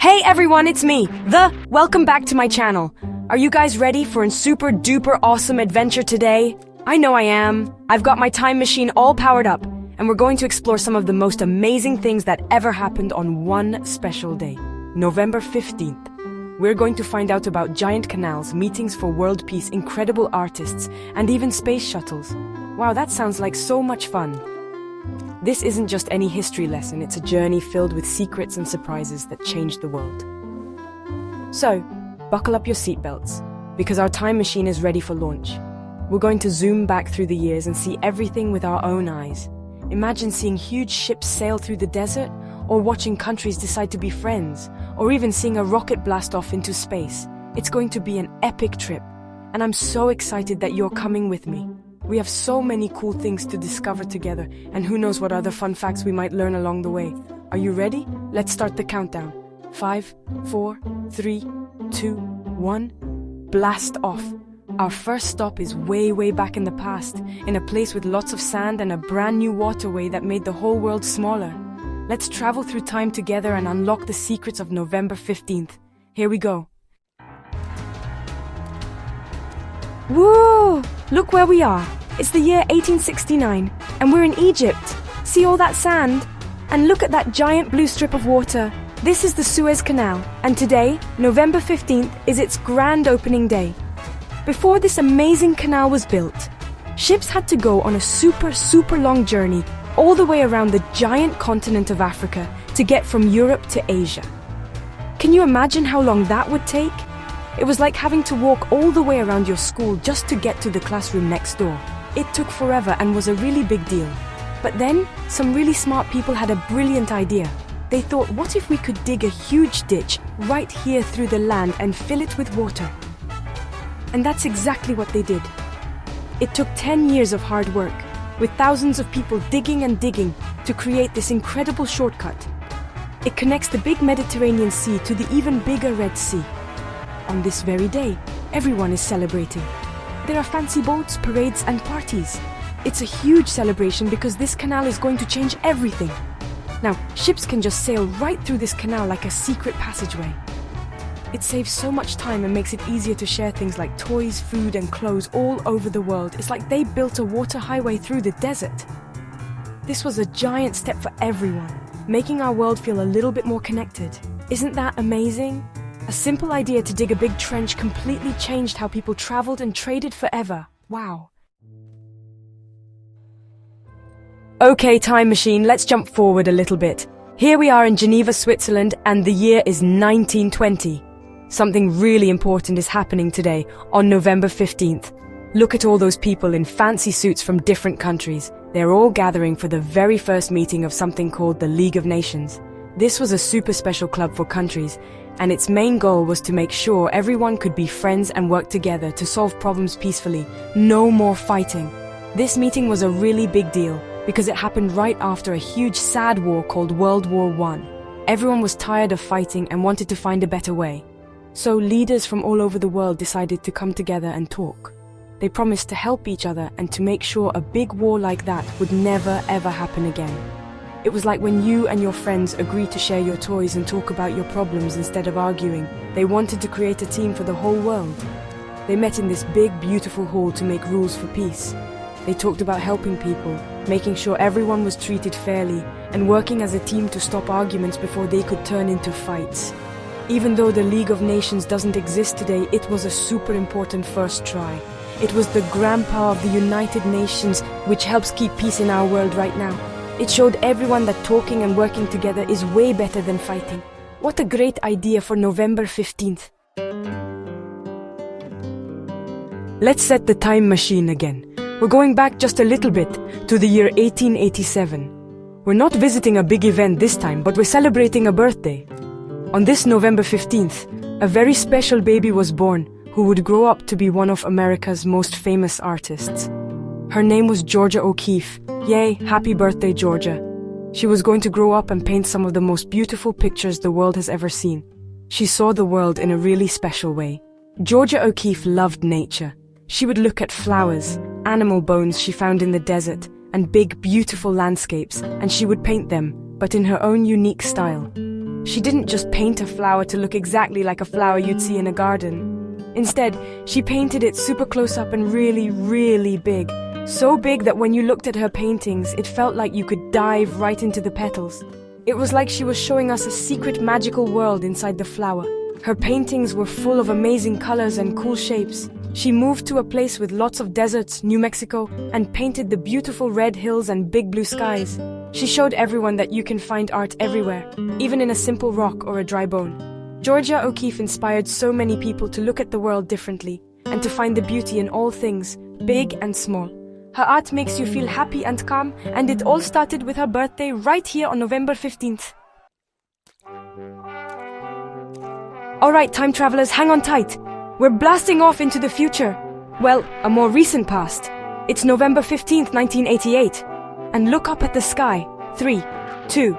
Hey everyone, it's me, Welcome back to my channel. Are you guys ready for a super duper awesome adventure today? I know I am. I've got my time machine all powered up, and we're going to explore some of the most amazing things that ever happened on one special day, November 15th. We're going to find out about giant canals, meetings for world peace, incredible artists, and even space shuttles. Wow, that sounds like so much fun. This isn't just any history lesson, it's a journey filled with secrets and surprises that changed the world. So, buckle up your seatbelts, because our time machine is ready for launch. We're going to zoom back through the years and see everything with our own eyes. Imagine seeing huge ships sail through the desert, or watching countries decide to be friends, or even seeing a rocket blast off into space. It's going to be an epic trip, and I'm so excited that you're coming with me. We have so many cool things to discover together, and who knows what other fun facts we might learn along the way. Are you ready? Let's start the countdown. 5, 4, 3, 2, 1. Blast off. Our first stop is way back in the past, in a place with lots of sand and a brand new waterway that made the whole world smaller. Let's travel through time together and unlock the secrets of November 15th. Here we go. Whoa! Look where we are. It's the year 1869, and we're in Egypt. See all that sand? And look at that giant blue strip of water. This is the Suez Canal, and today, November 15th, is its grand opening day. Before this amazing canal was built, ships had to go on a super long journey all the way around the giant continent of Africa to get from Europe to Asia. Can you imagine how long that would take? It was like having to walk all the way around your school just to get to the classroom next door. It took forever and was a really big deal. But then, some really smart people had a brilliant idea. They thought, what if we could dig a huge ditch right here through the land and fill it with water? And that's exactly what they did. It took 10 years of hard work, with thousands of people digging and digging to create this incredible shortcut. It connects the big Mediterranean Sea to the even bigger Red Sea. On this very day, everyone is celebrating. There are fancy boats, parades, and parties. It's a huge celebration because this canal is going to change everything. Now, ships can just sail right through this canal like a secret passageway. It saves so much time and makes it easier to share things like toys, food, and clothes all over the world. It's like they built a water highway through the desert. This was a giant step for everyone, making our world feel a little bit more connected. Isn't that amazing? A simple idea to dig a big trench completely changed how people traveled and traded forever. Wow. Okay, time machine, let's jump forward a little bit. Here we are in Geneva, Switzerland, and the year is 1920. Something really important is happening today, on November 15th. Look at all those people in fancy suits from different countries. They're all gathering for the very first meeting of something called the League of Nations. This was a super special club for countries, and its main goal was to make sure everyone could be friends and work together to solve problems peacefully. No more fighting. This meeting was a really big deal because it happened right after a huge sad war called World War I. Everyone was tired of fighting and wanted to find a better way. So leaders from all over the world decided to come together and talk. They promised to help each other and to make sure a big war like that would never ever happen again. It was like when you and your friends agreed to share your toys and talk about your problems instead of arguing. They wanted to create a team for the whole world. They met in this big, beautiful hall to make rules for peace. They talked about helping people, making sure everyone was treated fairly, and working as a team to stop arguments before they could turn into fights. Even though the League of Nations doesn't exist today, it was a super important first try. It was the grandpa of the United Nations, which helps keep peace in our world right now. It showed everyone that talking and working together is way better than fighting. What a great idea for November 15th. Let's set the time machine again. We're going back just a little bit to the year 1887. We're not visiting a big event this time, but we're celebrating a birthday. On this November 15th, a very special baby was born who would grow up to be one of America's most famous artists. Her name was Georgia O'Keeffe. Yay, happy birthday, Georgia. She was going to grow up and paint some of the most beautiful pictures the world has ever seen. She saw the world in a really special way. Georgia O'Keeffe loved nature. She would look at flowers, animal bones she found in the desert, and big, beautiful landscapes, and she would paint them, but in her own unique style. She didn't just paint a flower to look exactly like a flower you'd see in a garden. Instead, she painted it super close up and really, really big. So big that when you looked at her paintings, it felt like you could dive right into the petals. It was like she was showing us a secret magical world inside the flower. Her paintings were full of amazing colors and cool shapes. She moved to a place with lots of deserts, New Mexico, and painted the beautiful red hills and big blue skies. She showed everyone that you can find art everywhere, even in a simple rock or a dry bone. Georgia O'Keeffe inspired so many people to look at the world differently and to find the beauty in all things, big and small. Her art makes you feel happy and calm, and it all started with her birthday right here on November 15th. Alright, time travelers, hang on tight. We're blasting off into the future. Well, a more recent past. It's November 15th, 1988. And look up at the sky. 3, 2,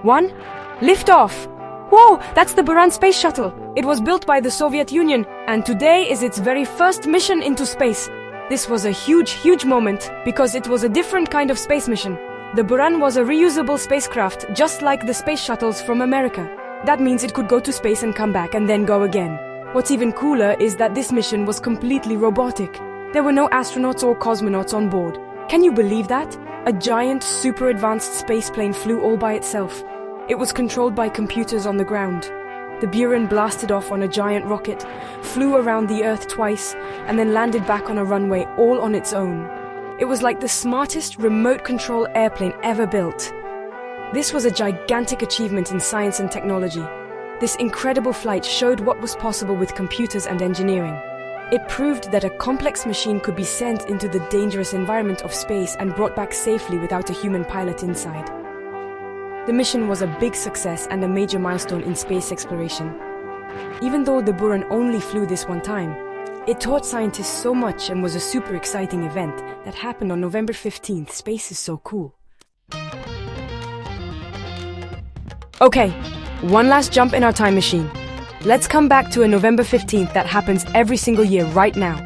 1. Lift off! Whoa, that's the Buran space shuttle. It was built by the Soviet Union, and today is its very first mission into space. This was a huge moment, because it was a different kind of space mission. The Buran was a reusable spacecraft, just like the space shuttles from America. That means it could go to space and come back and then go again. What's even cooler is that this mission was completely robotic. There were no astronauts or cosmonauts on board. Can you believe that? A giant, super advanced space plane flew all by itself. It was controlled by computers on the ground. The Buran blasted off on a giant rocket, flew around the Earth twice, and then landed back on a runway all on its own. It was like the smartest remote control airplane ever built. This was a gigantic achievement in science and technology. This incredible flight showed what was possible with computers and engineering. It proved that a complex machine could be sent into the dangerous environment of space and brought back safely without a human pilot inside. The mission was a big success and a major milestone in space exploration. Even though the Buran only flew this one time, it taught scientists so much and was a super exciting event that happened on November 15th. Space is so cool. Okay, one last jump in our time machine. Let's come back to a November 15th that happens every single year right now.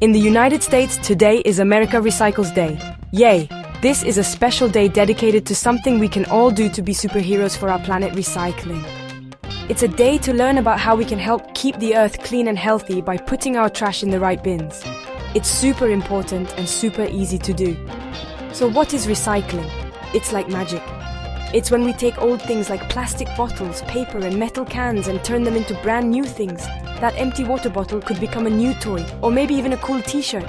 In the United States, today is America Recycles Day. Yay! This is a special day dedicated to something we can all do to be superheroes for our planet: recycling. It's a day to learn about how we can help keep the earth clean and healthy by putting our trash in the right bins. It's super important and super easy to do. So what is recycling? It's like magic. It's when we take old things like plastic bottles, paper and metal cans and turn them into brand new things. That empty water bottle could become a new toy, or maybe even a cool t-shirt.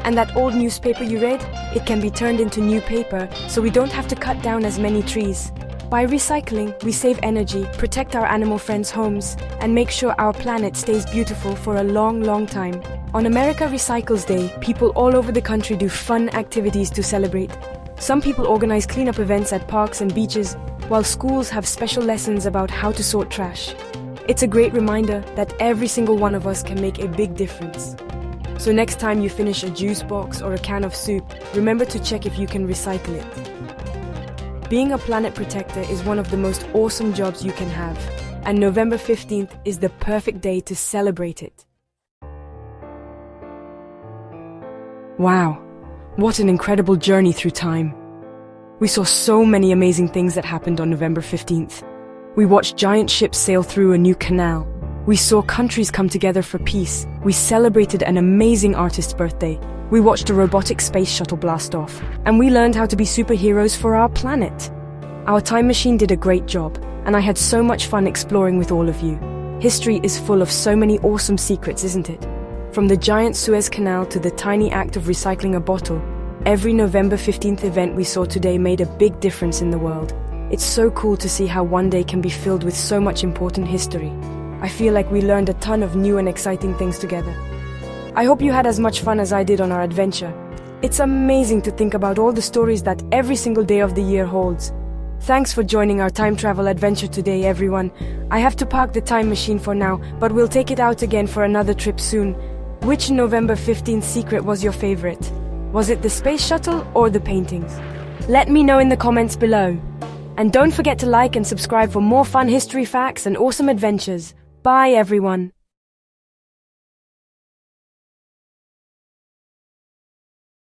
And that old newspaper you read, it can be turned into new paper, so we don't have to cut down as many trees. By recycling, we save energy, protect our animal friends' homes, and make sure our planet stays beautiful for a long time. On America Recycles Day, people all over the country do fun activities to celebrate. Some people organize cleanup events at parks and beaches, while schools have special lessons about how to sort trash. It's a great reminder that every single one of us can make a big difference. So next time you finish a juice box or a can of soup, remember to check if you can recycle it. Being a planet protector is one of the most awesome jobs you can have, and November 15th is the perfect day to celebrate it. Wow, what an incredible journey through time. We saw so many amazing things that happened on November 15th. We watched giant ships sail through a new canal. We saw countries come together for peace. We celebrated an amazing artist's birthday. We watched a robotic space shuttle blast off. And we learned how to be superheroes for our planet. Our time machine did a great job, and I had so much fun exploring with all of you. History is full of so many awesome secrets, isn't it? From the giant Suez Canal to the tiny act of recycling a bottle, every November 15th event we saw today made a big difference in the world. It's so cool to see how one day can be filled with so much important history. I feel like we learned a ton of new and exciting things together. I hope you had as much fun as I did on our adventure. It's amazing to think about all the stories that every single day of the year holds. Thanks for joining our time travel adventure today, everyone. I have to park the time machine for now, but we'll take it out again for another trip soon. Which November 15th secret was your favorite? Was it the space shuttle or the paintings? Let me know in the comments below. And don't forget to like and subscribe for more fun history facts and awesome adventures. Bye, everyone.